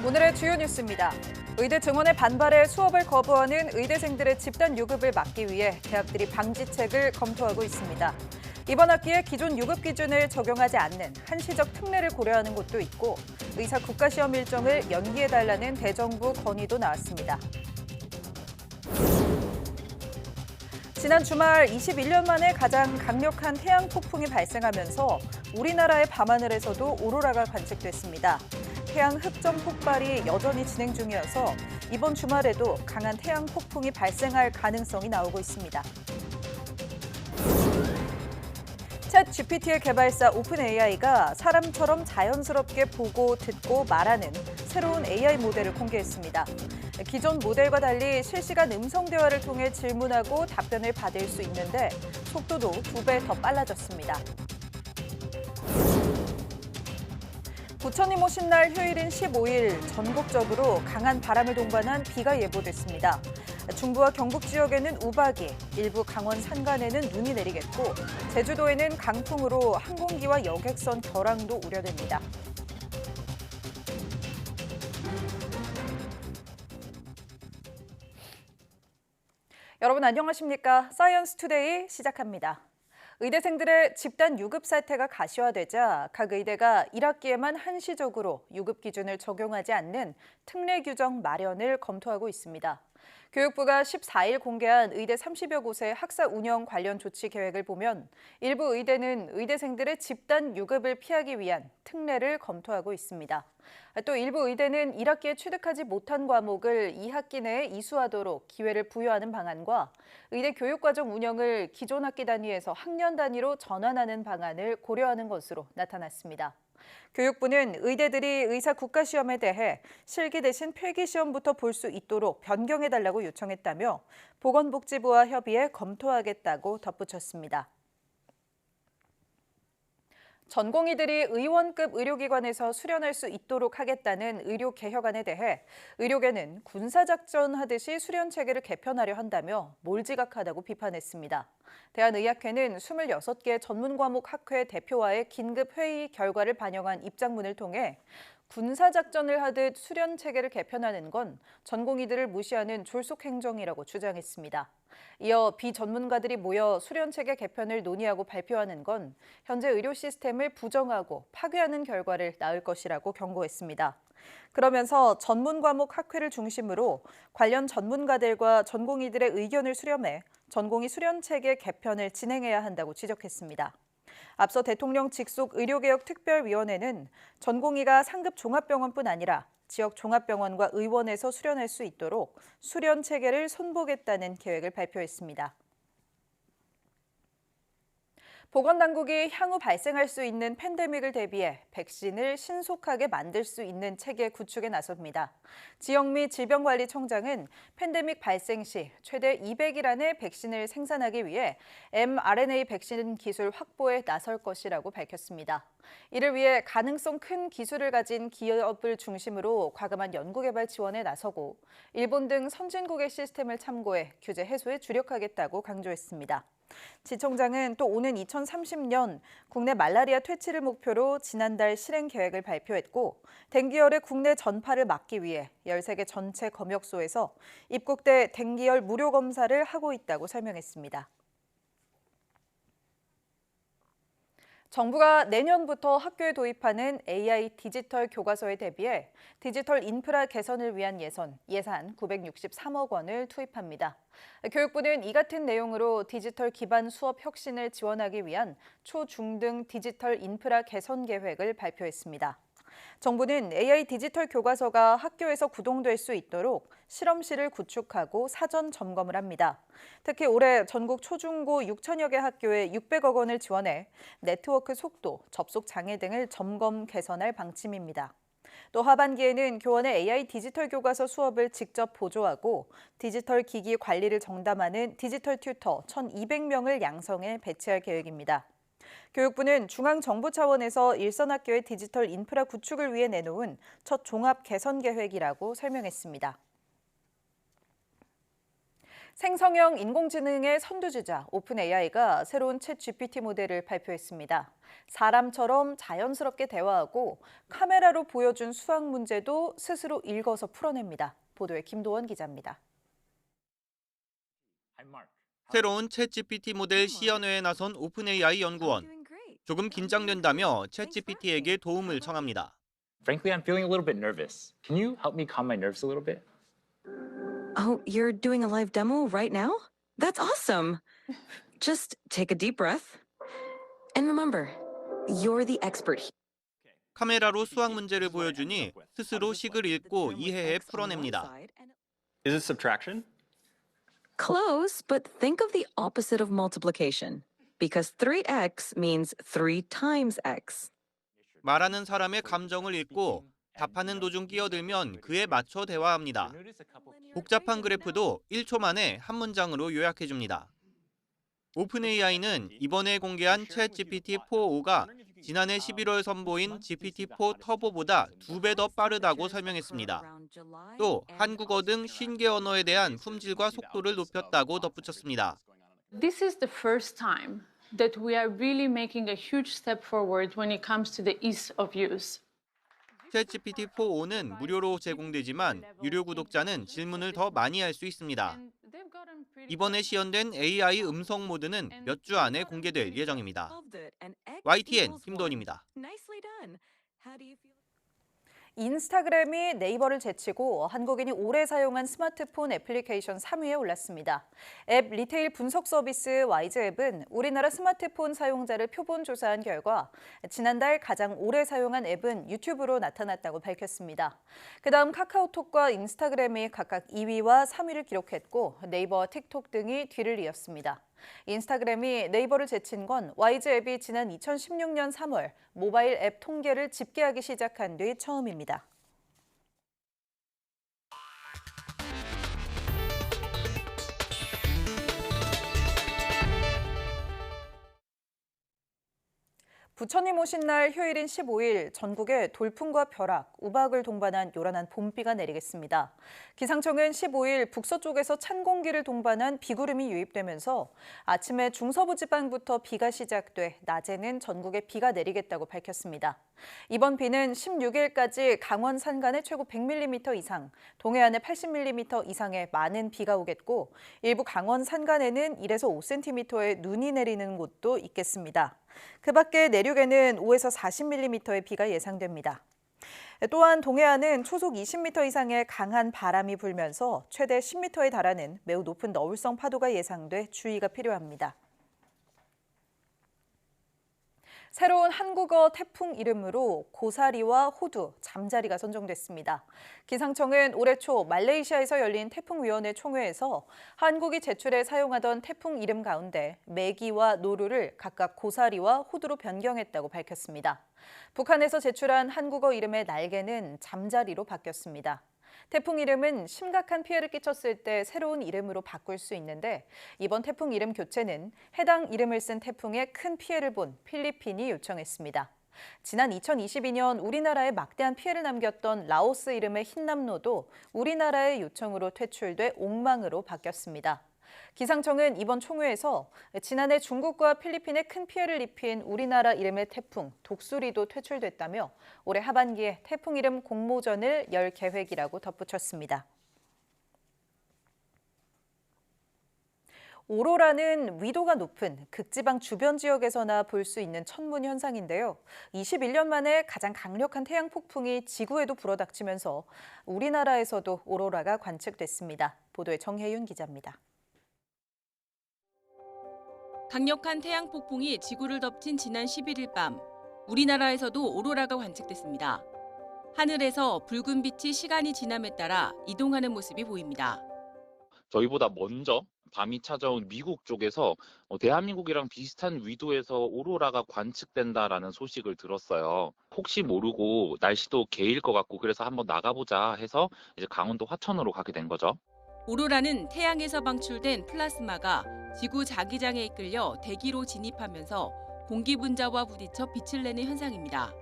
오늘의 주요 뉴스입니다. 의대 증원의 반발에 수업을 거부하는 의대생들의 집단 유급을 막기 위해 대학들이 방지책을 검토하고 있습니다. 이번 학기에 기존 유급 기준을 적용하지 않는 한시적 특례를 고려하는 곳도 있고 의사 국가시험 일정을 연기해달라는 대정부 건의도 나왔습니다. 지난 주말 21년 만에 가장 강력한 태양 폭풍이 발생하면서 우리나라의 밤하늘에서도 오로라가 관측됐습니다. 태양 흑점 폭발이 여전히 진행 중이어서 이번 주말에도 강한 태양 폭풍이 발생할 가능성이 나오고 있습니다. 챗 GPT의 개발사 오픈AI가 사람처럼 자연스럽게 보고 듣고 말하는 새로운 AI 모델을 공개했습니다. 기존 모델과 달리 실시간 음성 대화를 통해 질문하고 답변을 받을 수 있는데 속도도 2배 더 빨라졌습니다. 부처님 오신 날 휴일인 15일 전국적으로 강한 바람을 동반한 비가 예보됐습니다. 중부와 경북 지역에는 우박이, 일부 강원 산간에는 눈이 내리겠고 제주도에는 강풍으로 항공기와 여객선 결항도 우려됩니다. 여러분 안녕하십니까? 사이언스 투데이 시작합니다. 의대생들의 집단 유급 사태가 가시화되자 각 의대가 1학기에만 한시적으로 유급 기준을 적용하지 않는 특례 규정 마련을 검토하고 있습니다. 교육부가 14일 공개한 의대 30여 곳의 학사 운영 관련 조치 계획을 보면 일부 의대는 의대생들의 집단 유급을 피하기 위한 특례를 검토하고 있습니다. 또 일부 의대는 1학기에 취득하지 못한 과목을 2학기 내에 이수하도록 기회를 부여하는 방안과 의대 교육과정 운영을 기존 학기 단위에서 학년 단위로 전환하는 방안을 고려하는 것으로 나타났습니다. 교육부는 의대들이 의사 국가시험에 대해 실기 대신 필기시험부터 볼 수 있도록 변경해달라고 요청했다며 보건복지부와 협의해 검토하겠다고 덧붙였습니다. 전공의들이 의원급 의료기관에서 수련할 수 있도록 하겠다는 의료개혁안에 대해 의료계는 군사작전 하듯이 수련체계를 개편하려 한다며 몰지각하다고 비판했습니다. 대한의학회는 26개 전문과목 학회 대표와의 긴급회의 결과를 반영한 입장문을 통해 군사작전을 하듯 수련체계를 개편하는 건 전공의들을 무시하는 졸속행정이라고 주장했습니다. 이어 비전문가들이 모여 수련체계 개편을 논의하고 발표하는 건 현재 의료 시스템을 부정하고 파괴하는 결과를 낳을 것이라고 경고했습니다. 그러면서 전문과목 학회를 중심으로 관련 전문가들과 전공의들의 의견을 수렴해 전공의 수련체계 개편을 진행해야 한다고 지적했습니다. 앞서 대통령 직속 의료개혁특별위원회는 전공의가 상급 종합병원뿐 아니라 지역 종합병원과 의원에서 수련할 수 있도록 수련 체계를 손보겠다는 계획을 발표했습니다. 보건당국이 향후 발생할 수 있는 팬데믹을 대비해 백신을 신속하게 만들 수 있는 체계 구축에 나섭니다. 지영미 질병관리청장은 팬데믹 발생 시 최대 200일 안에 백신을 생산하기 위해 mRNA 백신 기술 확보에 나설 것이라고 밝혔습니다. 이를 위해 가능성 큰 기술을 가진 기업을 중심으로 과감한 연구개발 지원에 나서고 일본 등 선진국의 시스템을 참고해 규제 해소에 주력하겠다고 강조했습니다. 지 청장은 또 오는 2030년 국내 말라리아 퇴치를 목표로 지난달 실행 계획을 발표했고 댕기열의 국내 전파를 막기 위해 13개 전체 검역소에서 입국대 댕기열 무료 검사를 하고 있다고 설명했습니다. 정부가 내년부터 학교에 도입하는 AI 디지털 교과서에 대비해 디지털 인프라 개선을 위한 예산 963억 원을 투입합니다. 교육부는 이 같은 내용으로 디지털 기반 수업 혁신을 지원하기 위한 초중등 디지털 인프라 개선 계획을 발표했습니다. 정부는 AI 디지털 교과서가 학교에서 구동될 수 있도록 실험실을 구축하고 사전 점검을 합니다. 특히 올해 전국 초중고 6천여 개 학교에 600억 원을 지원해 네트워크 속도, 접속 장애 등을 점검 개선할 방침입니다. 또 하반기에는 교원의 AI 디지털 교과서 수업을 직접 보조하고 디지털 기기 관리를 정담하는 디지털 튜터 1,200명을 양성해 배치할 계획입니다. 교육부는 중앙정부 차원에서 일선학교의 디지털 인프라 구축을 위해 내놓은 첫 종합 개선 계획이라고 설명했습니다. 생성형 인공지능의 선두주자 오픈AI가 새로운 챗 GPT 모델을 발표했습니다. 사람처럼 자연스럽게 대화하고 카메라로 보여준 수학 문제도 스스로 읽어서 풀어냅니다. 보도에 김도원 기자입니다. 새로운 챗GPT 모델 시연회에 나선 오픈AI 연구원. 조금 긴장된다며 챗GPT에게 도움을 청합니다. Frankly, I'm feeling a little bit nervous. Can you help me calm my nerves a little bit? Oh, you're doing a live demo right now? That's awesome. Just take a deep breath. And remember, you're the expert here. 카메라로 수학 문제를 보여주니 스스로 식을 읽고 이해해 풀어냅니다. Is it subtraction? Close, but think of the opposite of multiplication. Because 3x means 3 times x. 말하는 사람의 감정을 읽고 답하는 도중 끼어들면 그에 맞춰 대화합니다. 복잡한 그래프도 1초 만에 한 문장으로 요약해줍니다. 오픈AI는 이번에 공개한 챗GPT-4.5가 지난해 11월 선보인 GPT-4 터보보다 2배 더 빠르다고 설명했습니다. 또 한국어 등 50개 언어에 대한 품질과 속도를 높였다고 덧붙였습니다. This is the first time that we are really making a huge step forward when it comes to the ease of use. 챗GPT-4.5는 무료로 제공되지만 유료 구독자는 질문을 더 많이 할 수 있습니다. 이번에 시연된 AI 음성 모드는 몇 주 안에 공개될 예정입니다. YTN 김도원입니다. 인스타그램이 네이버를 제치고 한국인이 오래 사용한 스마트폰 애플리케이션 3위에 올랐습니다. 앱 리테일 분석 서비스 와이즈앱은 우리나라 스마트폰 사용자를 표본 조사한 결과 지난달 가장 오래 사용한 앱은 유튜브로 나타났다고 밝혔습니다. 그다음 카카오톡과 인스타그램이 각각 2위와 3위를 기록했고 네이버와 틱톡 등이 뒤를 이었습니다. 인스타그램이 네이버를 제친 건 와이즈 앱이 지난 2016년 3월 모바일 앱 통계를 집계하기 시작한 뒤 처음입니다. 부처님 오신 날 휴일인 15일 전국에 돌풍과 벼락, 우박을 동반한 요란한 봄비가 내리겠습니다. 기상청은 15일 북서쪽에서 찬 공기를 동반한 비구름이 유입되면서 아침에 중서부 지방부터 비가 시작돼 낮에는 전국에 비가 내리겠다고 밝혔습니다. 이번 비는 16일까지 강원 산간에 최고 100mm 이상, 동해안에 80mm 이상의 많은 비가 오겠고 일부 강원 산간에는 1에서 5cm의 눈이 내리는 곳도 있겠습니다. 그 밖에 내륙에는 5에서 40mm의 비가 예상됩니다. 또한 동해안은 초속 20m 이상의 강한 바람이 불면서 최대 10m에 달하는 매우 높은 너울성 파도가 예상돼 주의가 필요합니다. 새로운 한국어 태풍 이름으로 고사리와 호두, 잠자리가 선정됐습니다. 기상청은 올해 초 말레이시아에서 열린 태풍위원회 총회에서 한국이 제출해 사용하던 태풍 이름 가운데 메기와 노루를 각각 고사리와 호두로 변경했다고 밝혔습니다. 북한에서 제출한 한국어 이름의 날개는 잠자리로 바뀌었습니다. 태풍 이름은 심각한 피해를 끼쳤을 때 새로운 이름으로 바꿀 수 있는데 이번 태풍 이름 교체는 해당 이름을 쓴 태풍에 큰 피해를 본 필리핀이 요청했습니다. 지난 2022년 우리나라에 막대한 피해를 남겼던 라오스 이름의 흰남노도 우리나라의 요청으로 퇴출돼 옥망으로 바뀌었습니다. 기상청은 이번 총회에서 지난해 중국과 필리핀에 큰 피해를 입힌 우리나라 이름의 태풍 독수리도 퇴출됐다며 올해 하반기에 태풍 이름 공모전을 열 계획이라고 덧붙였습니다. 오로라는 위도가 높은 극지방 주변 지역에서나 볼 수 있는 천문 현상인데요. 21년 만에 가장 강력한 태양 폭풍이 지구에도 불어닥치면서 우리나라에서도 오로라가 관측됐습니다. 보도에 정혜윤 기자입니다. 강력한 태양 폭풍이 지구를 덮친 지난 11일 밤, 우리나라에서도 오로라가 관측됐습니다. 하늘에서 붉은 빛이 시간이 지남에 따라 이동하는 모습이 보입니다. 저희보다 먼저 밤이 찾아온 미국 쪽에서 대한민국이랑 비슷한 위도에서 오로라가 관측된다라는 소식을 들었어요. 혹시 모르고 날씨도 개일 것 같고 그래서 한번 나가보자 해서 이제 강원도 화천으로 가게 된 거죠. 오로라는 태양에서 방출된 플라스마가 지구 자기장에 이끌려 대기로 진입하면서 공기 분자와 부딪혀 빛을 내는 현상입니다.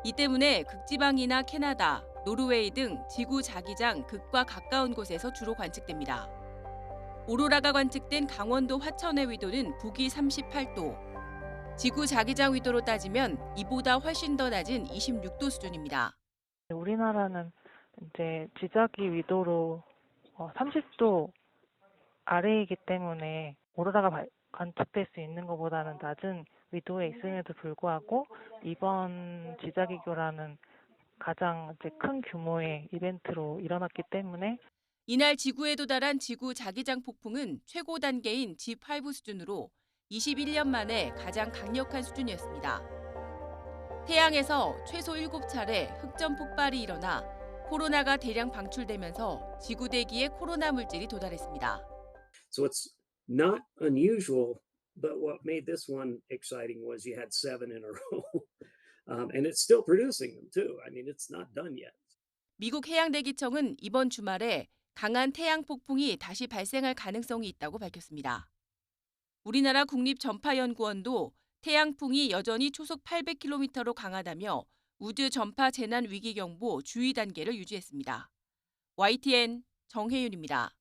이 때문에 극지방이나 캐나다, 노르웨이 등 지구 자기장 극과 가까운 곳에서 주로 관측됩니다. 오로라가 관측된 강원도 화천의 위도는 북위 38도. 지구 자기장 위도로 따지면 이보다 훨씬 더 낮은 26도 수준입니다. 우리나라는 이제 지자기 위도로 30도 아래이기 때문에 오로라가 관측될 수 있는 것보다는 낮은 위도에 있음에도 불구하고 이번 지자기교라는 가장 이제 큰 규모의 이벤트로 일어났기 때문에 이날 지구에 도달한 지구 자기장 폭풍은 최고 단계인 G5 수준으로 21년 만에 가장 강력한 수준이었습니다. 태양에서 최소 7차례 흑점 폭발이 일어나 코로나가 대량 방출되면서 지구 대기에 코로나 물질이 도달했습니다. So it's not unusual, but what made this one exciting was you had 7 in a row. And it's still producing them too. I mean, it's not done yet. 미국 해양대기청은 이번 주말에 강한 태양 폭풍이 다시 발생할 가능성이 있다고 밝혔습니다. 우리나라 국립전파연구원도 태양풍이 여전히 초속 800km로 강하다며 우주 전파 재난 위기 경보 주의 단계를 유지했습니다. YTN 정혜윤입니다.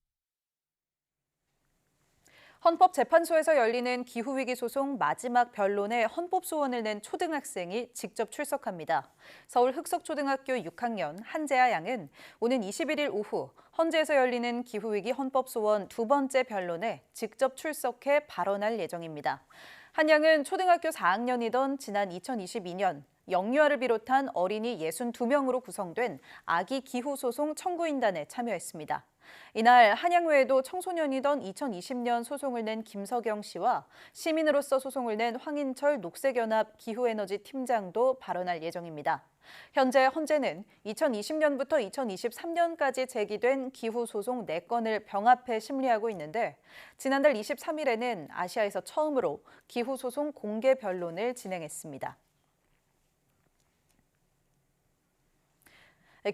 헌법재판소에서 열리는 기후위기 소송 마지막 변론에 헌법소원을 낸 초등학생이 직접 출석합니다. 서울 흑석초등학교 6학년 한재아 양은 오는 21일 오후 헌재에서 열리는 기후위기 헌법소원 두 번째 변론에 직접 출석해 발언할 예정입니다. 한 양은 초등학교 4학년이던 지난 2022년 영유아를 비롯한 어린이 62명으로 구성된 아기 기후소송 청구인단에 참여했습니다. 이날 한양 외에도 청소년이던 2020년 소송을 낸 김석영 씨와 시민으로서 소송을 낸 황인철 녹색연합 기후에너지 팀장도 발언할 예정입니다. 현재 헌재는 2020년부터 2023년까지 제기된 기후소송 4건을 병합해 심리하고 있는데 지난달 23일에는 아시아에서 처음으로 기후소송 공개 변론을 진행했습니다.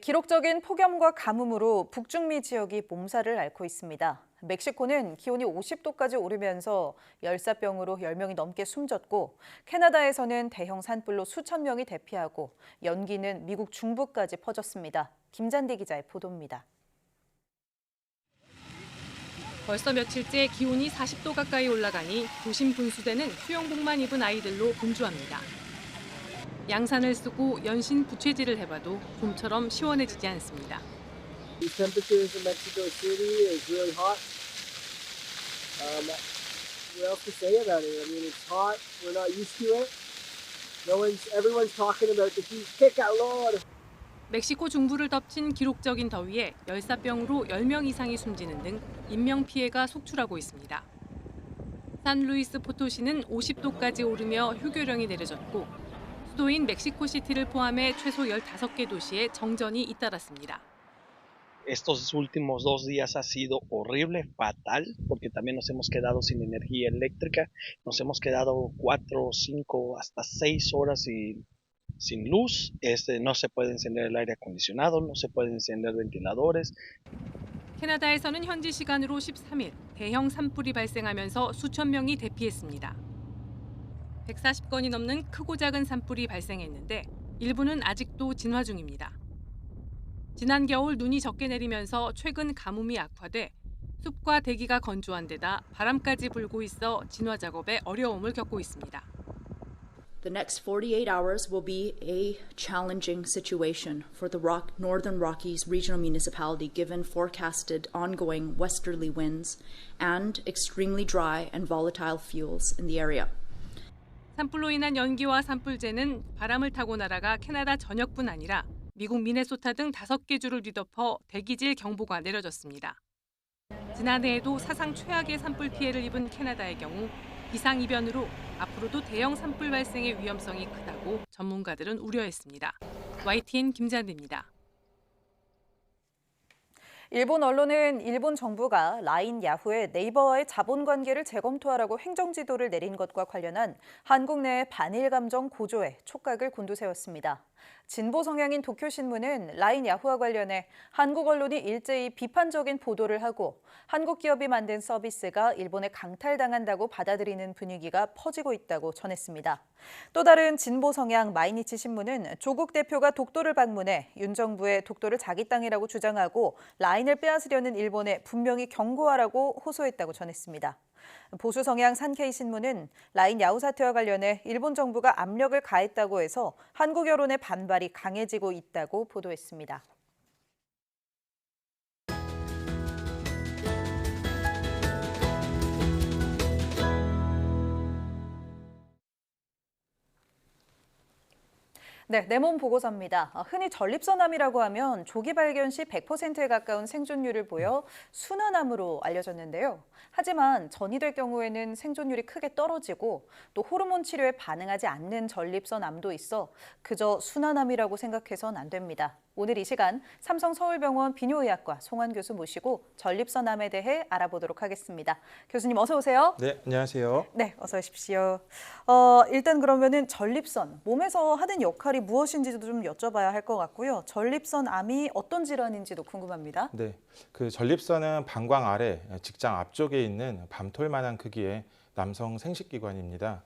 기록적인 폭염과 가뭄으로 북중미 지역이 몸살을 앓고 있습니다. 멕시코는 기온이 50도까지 오르면서 열사병으로 10명이 넘게 숨졌고 캐나다에서는 대형 산불로 수천 명이 대피하고 연기는 미국 중부까지 퍼졌습니다. 김잔디 기자의 보도입니다. 벌써 며칠째 기온이 40도 가까이 올라가니 도심 분수대는 수영복만 입은 아이들로 분주합니다. 양산을 쓰고 연신 부채질을 해봐도 봄처럼 시원해지지 않습니다. The temperatures in Mexico City is really hot. What else to say about it? I mean, it's hot. We're not used to it. Everyone's talking about the heat. ¡Qué calor! 멕시코 중부를 덮친 기록적인 더위에 열사병으로 10명 이상이 숨지는 등 인명피해가 속출하고 있습니다. 산루이스 포토시는 50도까지 오르며 휴교령이 내려졌고 수도인 멕시코시티를 포함해 최소 15개 도시에 정전이 잇따랐습니다. Estos últimos 2 días ha sido horrible, fatal, porque también nos hemos quedado sin energía eléctrica, nos hemos quedado 4, 5, hasta 6 horas sin luz, no se puede encender el aire acondicionado, no se pueden encender ventiladores. 캐나다에서는 현지 시간으로 13일 대형 산불이 발생하면서 수천 명이 대피했습니다. 140건이 넘는 크고 작은 산불이 발생했는데 일부는 아직도 진화 중입니다. 지난 겨울 눈이 적게 내리면서 최근 가뭄이 악화돼 숲과 대기가 건조한 데다 바람까지 불고 있어 진화 작업에 어려움을 겪고 있습니다. The next 48 hours will be a challenging situation for the Northern Rockies Regional Municipality given forecasted ongoing westerly winds and extremely dry and volatile fuels in the area. 산불로 인한 연기와 산불재는 바람을 타고 날아가 캐나다 전역뿐 아니라 미국 미네소타 등 5개 주를 뒤덮어 대기질 경보가 내려졌습니다. 지난해에도 사상 최악의 산불 피해를 입은 캐나다의 경우 기상이변으로 앞으로도 대형 산불 발생의 위험성이 크다고 전문가들은 우려했습니다. YTN 김잔디입니다. 일본 언론은 일본 정부가 라인 야후의 네이버와의 자본관계를 재검토하라고 행정지도를 내린 것과 관련한 한국 내 반일 감정 고조에 촉각을 곤두세웠습니다. 진보 성향인 도쿄신문은 라인 야후와 관련해 한국 언론이 일제히 비판적인 보도를 하고 한국 기업이 만든 서비스가 일본에 강탈당한다고 받아들이는 분위기가 퍼지고 있다고 전했습니다. 또 다른 진보 성향 마이니치 신문은 조국 대표가 독도를 방문해 윤 정부의 독도를 자기 땅이라고 주장하고 라인을 빼앗으려는 일본에 분명히 경고하라고 호소했다고 전했습니다. 보수 성향 산케이 신문은 라인 야후 사태와 관련해 일본 정부가 압력을 가했다고 해서 한국 여론의 반발이 강해지고 있다고 보도했습니다. 네, 내 몸 보고서입니다. 흔히 전립선암이라고 하면 조기 발견 시 100%에 가까운 생존율을 보여 순환암으로 알려졌는데요. 하지만 전이될 경우에는 생존율이 크게 떨어지고 또 호르몬 치료에 반응하지 않는 전립선암도 있어 그저 순환암이라고 생각해서는 안 됩니다. 오늘 이 시간 삼성서울병원 비뇨의학과 송환 교수 모시고 전립선암에 대해 알아보도록 하겠습니다. 교수님 어서 오세요. 네, 안녕하세요. 네, 어서 오십시오. 일단 그러면은 전립선, 몸에서 하는 역할이 무엇인지도 좀 여쭤봐야 할 것 같고요. 전립선암이 어떤 질환인지도 궁금합니다. 네, 그 전립선은 방광 아래 직장 앞쪽에 있는 밤톨만한 크기의 남성 생식기관입니다.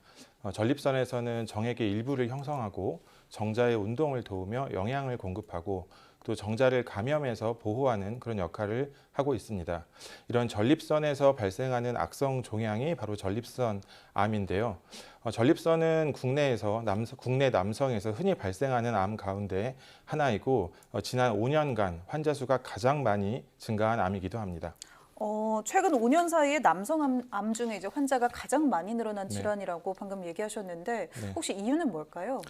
전립선에서는 정액의 일부를 형성하고 정자의 운동을 도우며 영양을 공급하고 또 정자를 감염해서 보호하는 그런 역할을 하고 있습니다. 이런 전립선에서 발생하는 악성 종양이 바로 전립선암인데요. 전립선은 국내 남성에서 흔히 발생하는 암 가운데 하나이고 지난 5년간 환자 수가 가장 많이 증가한 암이기도 합니다. 최근 5년 사이에 남성암 중에 이제 환자가 가장 많이 늘어난 네. 질환이라고 방금 얘기하셨는데 네. 혹시 이유는 뭘까요?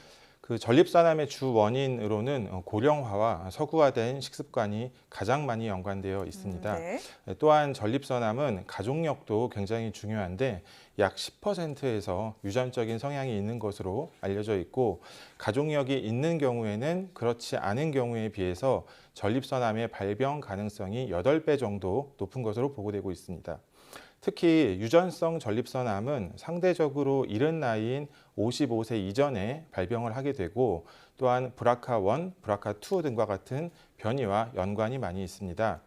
그 전립선암의 주 원인으로는 고령화와 서구화된 식습관이 가장 많이 연관되어 있습니다. 네. 또한 전립선암은 가족력도 굉장히 중요한데 약 10%에서 유전적인 성향이 있는 것으로 알려져 있고 가족력이 있는 경우에는 그렇지 않은 경우에 비해서 전립선암의 발병 가능성이 8배 정도 높은 것으로 보고되고 있습니다. 특히 유전성 전립선암은 상대적으로 이른 나이인 55세 이전에 발병을 하게 되고 또한 BRCA1, BRCA2 등과 같은 변이와 연관이 많이 있습니다.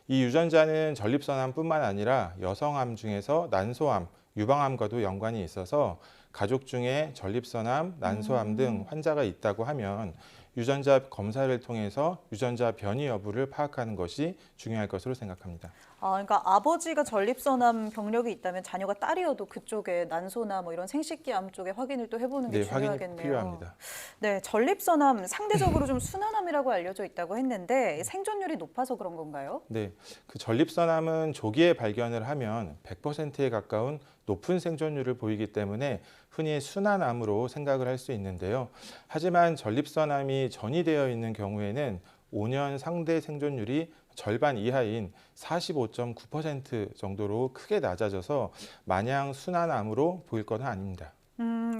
이 유전자는 전립선암뿐만 아니라 여성암 중에서 난소암, 유방암과도 연관이 있어서 가족 중에 전립선암, 난소암 등 환자가 있다고 하면 유전자 검사를 통해서 유전자 변이 여부를 파악하는 것이 중요할 것으로 생각합니다. 그러니까 아버지가 전립선암 경력이 있다면 자녀가 딸이어도 그쪽에 난소나 뭐 이런 생식기암 쪽에 확인을 또 해보는 게 네, 중요하겠네요. 확인이 필요합니다. 네, 전립선암 상대적으로 좀 순환암이라고 알려져 있다고 했는데 생존율이 높아서 그런 건가요? 네, 그 전립선암은 조기에 발견을 하면 100%에 가까운 높은 생존율을 보이기 때문에 흔히 순환암으로 생각을 할 수 있는데요. 하지만 전립선암이 전이되어 있는 경우에는 5년 상대 생존율이 절반 이하인 45.9% 정도로 크게 낮아져서 마냥 순환암으로 보일 것은 아닙니다.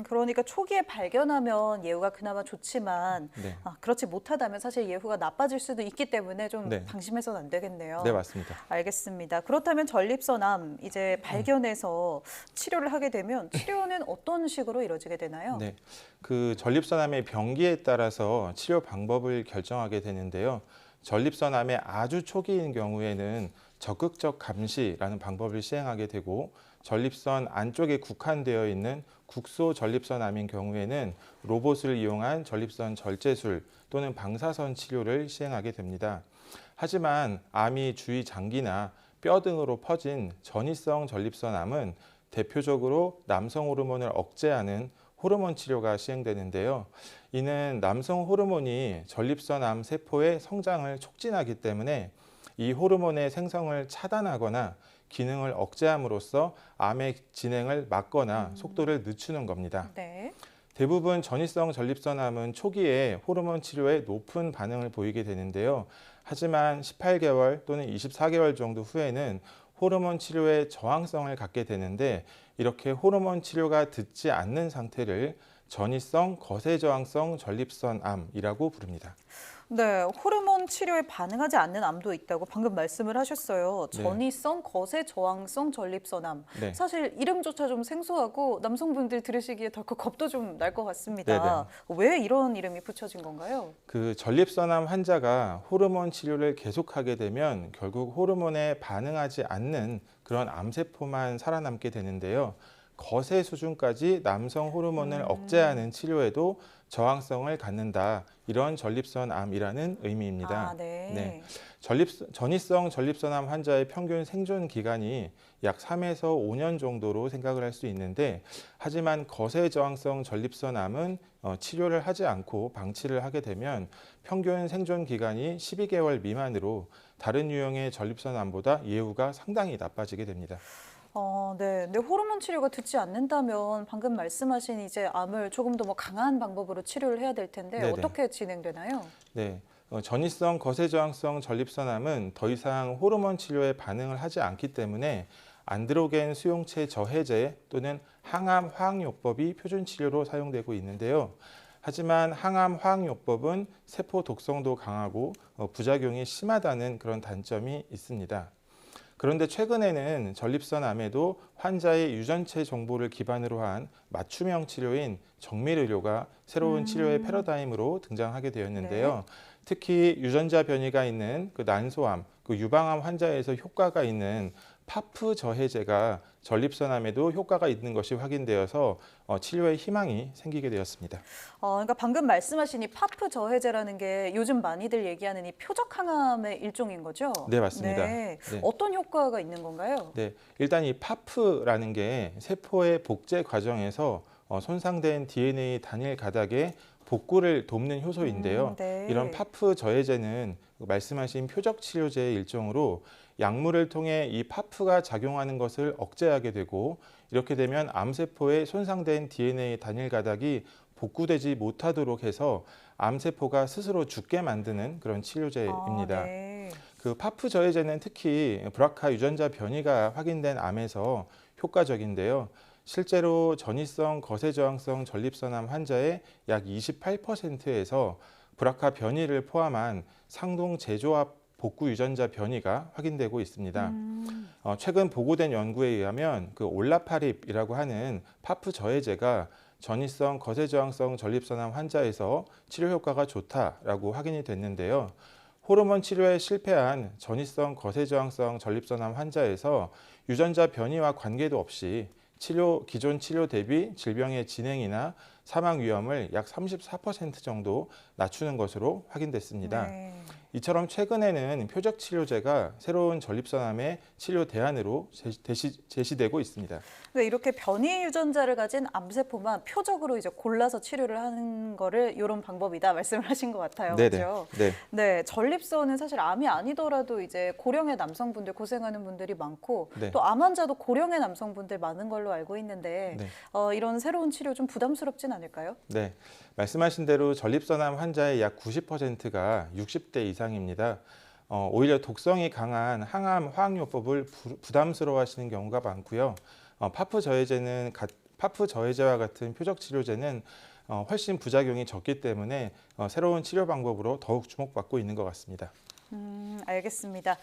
그러니까 초기에 발견하면 예후가 그나마 좋지만 네. 그렇지 못하다면 사실 예후가 나빠질 수도 있기 때문에 좀 네. 방심해서는 안 되겠네요. 네, 맞습니다. 알겠습니다. 그렇다면 전립선암 이제 발견해서 치료를 하게 되면 치료는 어떤 식으로 이루어지게 되나요? 네, 그 전립선암의 병기에 따라서 치료 방법을 결정하게 되는데요. 전립선암의 아주 초기인 경우에는 적극적 감시라는 방법을 시행하게 되고 전립선 안쪽에 국한되어 있는 국소 전립선암인 경우에는 로봇을 이용한 전립선 절제술 또는 방사선 치료를 시행하게 됩니다. 하지만 암이 주위 장기나 뼈 등으로 퍼진 전이성 전립선암은 대표적으로 남성 호르몬을 억제하는 호르몬 치료가 시행되는데요. 이는 남성 호르몬이 전립선암 세포의 성장을 촉진하기 때문에 이 호르몬의 생성을 차단하거나 기능을 억제함으로써 암의 진행을 막거나 속도를 늦추는 겁니다. 네. 대부분 전이성 전립선암은 초기에 호르몬 치료에 높은 반응을 보이게 되는데요. 하지만 18개월 또는 24개월 정도 후에는 호르몬 치료에 저항성을 갖게 되는데 이렇게 호르몬 치료가 듣지 않는 상태를 전이성 거세저항성 전립선암이라고 부릅니다. 네, 호르몬 치료에 반응하지 않는 암도 있다고 방금 말씀을 하셨어요. 네. 전이성 거세 저항성 전립선암. 네. 사실 이름조차 좀 생소하고 남성분들 들으시기에 덜컥 겁도 좀 날 것 같습니다. 왜 이런 이름이 붙여진 건가요? 그 전립선암 환자가 호르몬 치료를 계속하게 되면 결국 호르몬에 반응하지 않는 그런 암세포만 살아남게 되는데요. 거세 수준까지 남성 호르몬을 억제하는 치료에도 저항성을 갖는다. 이런 전립선암이라는 의미입니다. 아, 네. 전이성 전립선암 환자의 평균 생존 기간이 약 3에서 5년 정도로 생각을 할 수 있는데, 하지만 거세 저항성 전립선암은 치료를 하지 않고 방치를 하게 되면 평균 생존 기간이 12개월 미만으로 다른 유형의 전립선암보다 예후가 상당히 나빠지게 됩니다. 네. 근데 호르몬 치료가 듣지 않는다면 방금 말씀하신 이제 암을 조금 더 뭐 강한 방법으로 치료를 해야 될 텐데 네네. 어떻게 진행되나요? 네. 전이성 거세저항성 전립선암은 더 이상 호르몬 치료에 반응을 하지 않기 때문에 안드로겐 수용체 저해제 또는 항암 화학요법이 표준 치료로 사용되고 있는데요. 하지만 항암 화학요법은 세포 독성도 강하고 부작용이 심하다는 그런 단점이 있습니다. 그런데 최근에는 전립선암에도 환자의 유전체 정보를 기반으로 한 맞춤형 치료인 정밀의료가 새로운 치료의 패러다임으로 등장하게 되었는데요. 특히 유전자 변이가 있는 그 난소암, 그 유방암 환자에서 효과가 있는 파프 저해제가 전립선암에도 효과가 있는 것이 확인되어서 치료에 희망이 생기게 되었습니다. 그러니까 방금 말씀하신 이 파프 저해제라는 게 요즘 많이들 얘기하는 이 표적 항암의 일종인 거죠? 네, 맞습니다. 네. 네. 어떤 효과가 있는 건가요? 네, 일단 이 파프라는 게 세포의 복제 과정에서 손상된 DNA 단일 가닥의 복구를 돕는 효소인데요. 네. 이런 파프 저해제는 말씀하신 표적 치료제의 일종으로 약물을 통해 이 파프가 작용하는 것을 억제하게 되고, 이렇게 되면 암세포의 손상된 DNA 단일 가닥이 복구되지 못하도록 해서 암세포가 스스로 죽게 만드는 그런 치료제입니다. 네. 그 파프 저해제는 특히 브라카 유전자 변이가 확인된 암에서 효과적인데요. 실제로 전이성 거세저항성 전립선암 환자의 약 28%에서 브라카 변이를 포함한 상동 재조합 복구 유전자 변이가 확인되고 있습니다. 최근 보고된 연구에 의하면 그 올라파립이라고 하는 파프 저해제가 전이성 거세저항성 전립선암 환자에서 치료 효과가 좋다라고 확인이 됐는데요. 호르몬 치료에 실패한 전이성 거세저항성 전립선암 환자에서 유전자 변이와 관계도 없이 기존 치료 대비 질병의 진행이나 사망 위험을 약 34% 정도 낮추는 것으로 확인됐습니다. 네. 이처럼 최근에는 표적 치료제가 새로운 전립선암의 치료 대안으로 제시되고 있습니다. 네, 이렇게 변이 유전자를 가진 암세포만 표적으로 이제 골라서 치료를 하는 거를 이런 방법이다 말씀을 하신 것 같아요. 네네. 그렇죠? 네. 네, 전립선은 사실 암이 아니더라도 이제 고령의 남성분들 고생하는 분들이 많고 네. 또 암 환자도 고령의 남성분들 많은 걸로 알고 있는데 네. 이런 새로운 치료 좀 부담스럽진 않을까요? 네, 말씀하신 대로 전립선암 환자의 약 90%가 60대 이상입니다. 오히려 독성이 강한 항암 화학요법을 부담스러워하시는 경우가 많고요. 파프 저해제와 같은 표적 치료제는 훨씬 부작용이 적기 때문에 새로운 치료 방법으로 더욱 주목받고 있는 것 같습니다. 알겠습니다.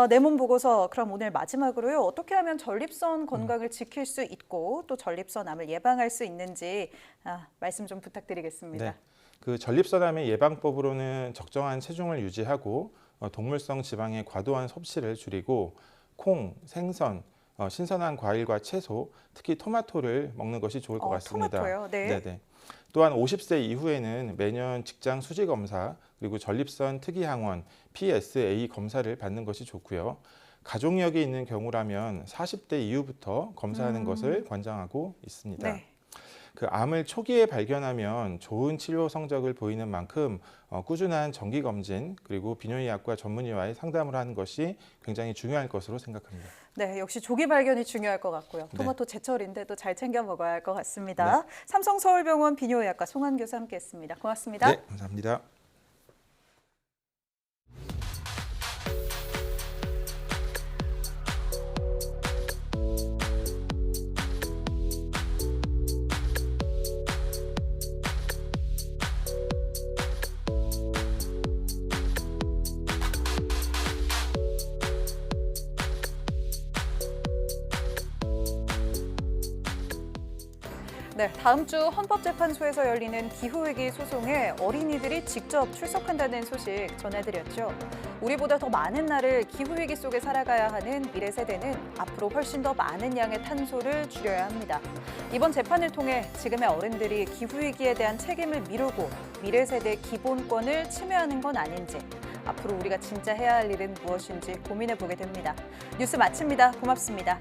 내 몸 보고서 그럼 오늘 마지막으로요. 어떻게 하면 전립선 건강을 지킬 수 있고 또 전립선암을 예방할 수 있는지 말씀 좀 부탁드리겠습니다. 네, 그 전립선암의 예방법으로는 적정한 체중을 유지하고 동물성 지방의 과도한 섭취를 줄이고 콩, 생선, 신선한 과일과 채소, 특히 토마토를 먹는 것이 좋을 것 같습니다. 토마토요? 네. 네네. 또한 50세 이후에는 매년 직장 수지 검사 그리고 전립선 특이항원 PSA 검사를 받는 것이 좋고요. 가족력이 있는 경우라면 40대 이후부터 검사하는 것을 권장하고 있습니다. 네. 그 암을 초기에 발견하면 좋은 치료 성적을 보이는 만큼 꾸준한 정기 검진 그리고 비뇨기학과 전문의와의 상담을 하는 것이 굉장히 중요할 것으로 생각합니다. 네, 역시 조기 발견이 중요할 것 같고요. 토마토 제철인데 또 잘 챙겨 먹어야 할 것 같습니다. 삼성서울병원 비뇨의학과 송한 교수 함께했습니다. 고맙습니다. 네, 감사합니다. 네, 다음 주 헌법재판소에서 열리는 기후위기 소송에 어린이들이 직접 출석한다는 소식 전해드렸죠. 우리보다 더 많은 날을 기후위기 속에 살아가야 하는 미래 세대는 앞으로 훨씬 더 많은 양의 탄소를 줄여야 합니다. 이번 재판을 통해 지금의 어른들이 기후위기에 대한 책임을 미루고 미래 세대의 기본권을 침해하는 건 아닌지, 앞으로 우리가 진짜 해야 할 일은 무엇인지 고민해보게 됩니다. 뉴스 마칩니다. 고맙습니다.